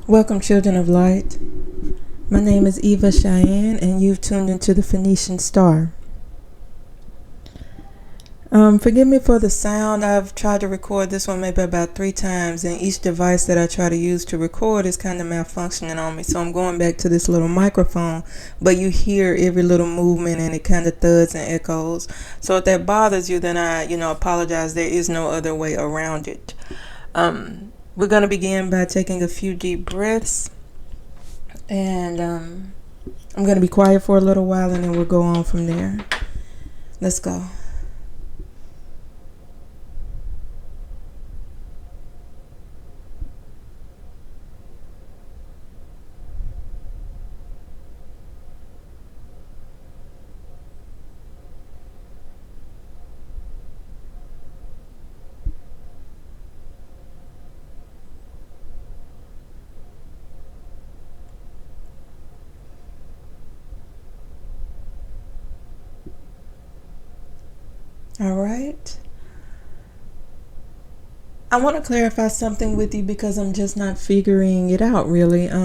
Welcome, children of light. My name is Eva Cheyenne, and you've tuned into the Phoenician Star. Forgive me for the sound. I've tried to record this one maybe about 3 times, and each device that I try to use to record is kind of malfunctioning on me. So I'm going back to this little microphone, but you hear every little movement, and it kind of thuds and echoes. So if that bothers you, then I, apologize. There is no other way around it. We're going to begin by taking a few deep breaths. And I'm going to be quiet for a little while, and then we'll go on from there. Let's go. All right. I want to clarify something with you because I'm just not figuring it out really. I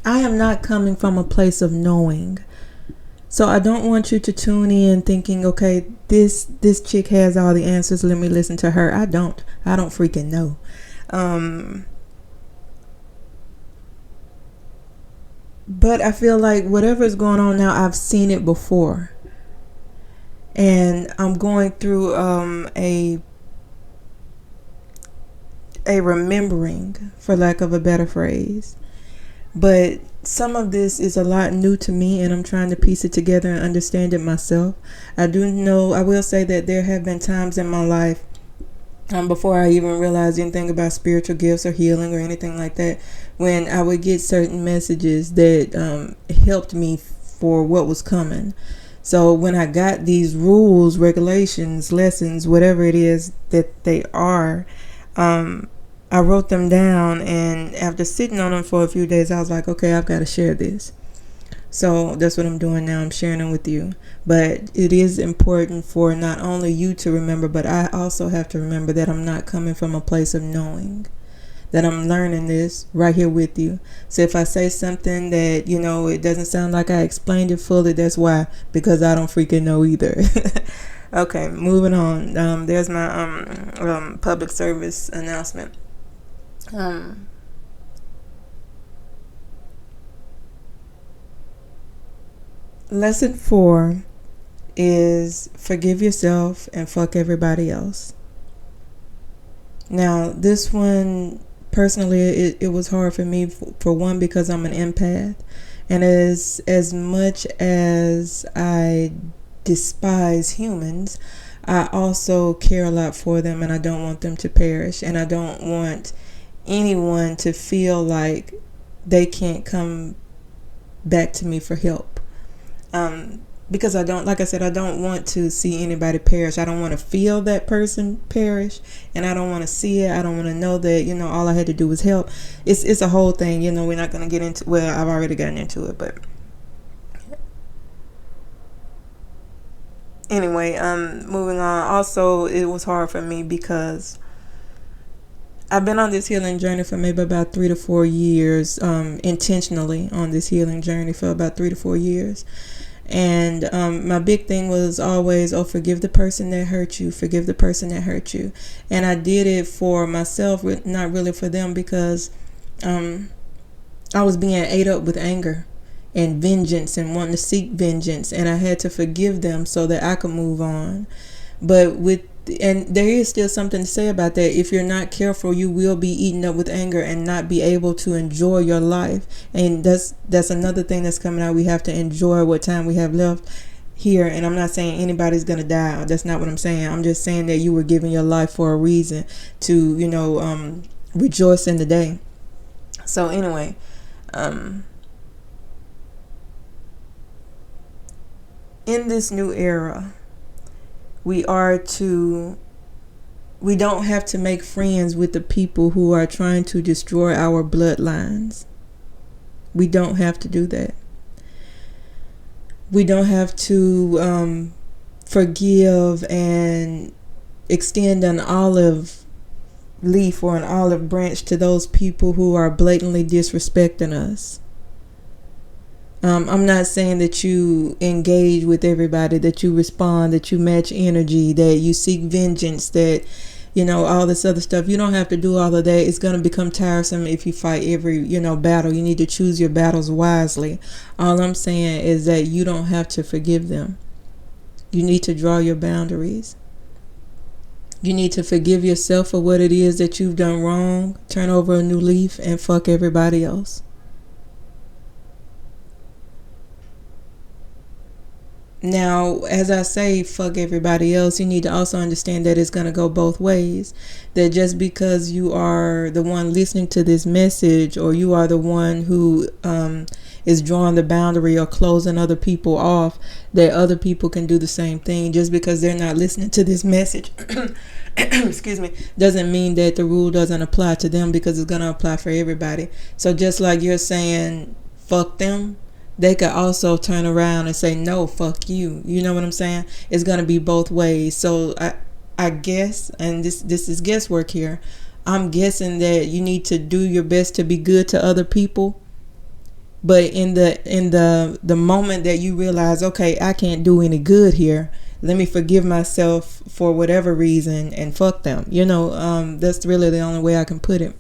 am not coming from a place of knowing. So I don't want you to tune in thinking, okay, this chick has all the answers. Let me listen to her. I don't freaking know. But I feel like whatever is going on now, I've seen it before. And I'm going through a remembering, for lack of a better phrase. But some of this is a lot new to me, and I'm trying to piece it together and understand it myself. I will say that there have been times in my life, before I even realized anything about spiritual gifts or healing or anything like that, when I would get certain messages that helped me for what was coming. So when I got these rules, regulations, lessons, whatever it is that they are, I wrote them down, and after sitting on them for a few days, I was like, okay, I've got to share this. So that's what I'm doing now. I'm sharing them with you. But it is important for not only you to remember, but I also have to remember that I'm not coming from a place of knowing, that I'm learning this right here with you. So if I say something that, it doesn't sound like I explained it fully, that's why, because I don't freaking know either. Okay, moving on. There's my public service announcement. Lesson 4 is forgive yourself and fuck everybody else. Now, this one, personally, it was hard for me, for one, because I'm an empath. And as much as I despise humans, I also care a lot for them, and I don't want them to perish. And I don't want anyone to feel like they can't come back to me for help. Because I don't, like I said, I don't want to see anybody perish. I don't want to feel that person perish, and I don't want to see it. I don't want to know that, all I had to do was help. It's a whole thing, we're not going to get into, well, I've already gotten into it, but anyway, moving on. Also, it was hard for me because I've been on this healing journey for maybe about 3 to 4 years, intentionally on this healing journey for about 3 to 4 years. And my big thing was always, forgive the person that hurt you, forgive the person that hurt you. And I did it for myself, not really for them, because I was being ate up with anger and vengeance and wanting to seek vengeance. And I had to forgive them so that I could move on. But and there is still something to say about that. If you're not careful, you will be eaten up with anger and not be able to enjoy your life. And that's another thing that's coming out. We have to enjoy what time we have left here. And I'm not saying anybody's going to die. That's not what I'm saying. I'm just saying that you were given your life for a reason to, rejoice in the day. So anyway, in this new era, we don't have to make friends with the people who are trying to destroy our bloodlines. We don't have to do that. We don't have to forgive and extend an olive leaf or an olive branch to those people who are blatantly disrespecting us. I'm not saying that you engage with everybody, that you respond, that you match energy, that you seek vengeance, that, all this other stuff. You don't have to do all of that. It's going to become tiresome if you fight every, battle. You need to choose your battles wisely. All I'm saying is that you don't have to forgive them. You need to draw your boundaries. You need to forgive yourself for what it is that you've done wrong, turn over a new leaf, and fuck everybody else. Now, as I say, fuck everybody else, you need to also understand that it's going to go both ways. That just because you are the one listening to this message, or you are the one who is drawing the boundary or closing other people off, that other people can do the same thing. Just because they're not listening to this message, excuse me, doesn't mean that the rule doesn't apply to them, because it's going to apply for everybody. So just like you're saying, fuck them, they could also turn around and say, no, fuck you. You know what I'm saying? It's going to be both ways. So I guess, and this is guesswork here, I'm guessing that you need to do your best to be good to other people. But in the moment that you realize, okay, I can't do any good here, let me forgive myself for whatever reason and fuck them. That's really the only way I can put it.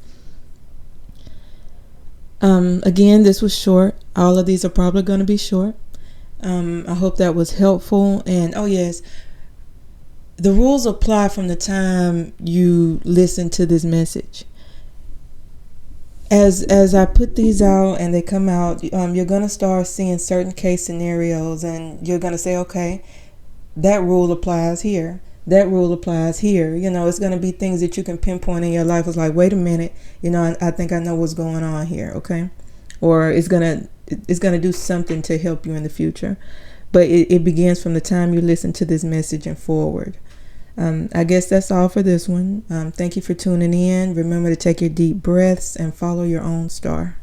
Again, this was short. All of these are probably going to be short. I hope that was helpful. And oh yes, the rules apply from the time you listen to this message. As I put these out and they come out, you're going to start seeing certain case scenarios, and you're going to say, okay, that rule applies here. That rule applies here. It's going to be things that you can pinpoint in your life. It's like, wait a minute, I think I know what's going on here, okay? Or it's gonna do something to help you in the future. But it begins from the time you listen to this message and forward. I guess that's all for this one. Thank you for tuning in. Remember to take your deep breaths and follow your own star.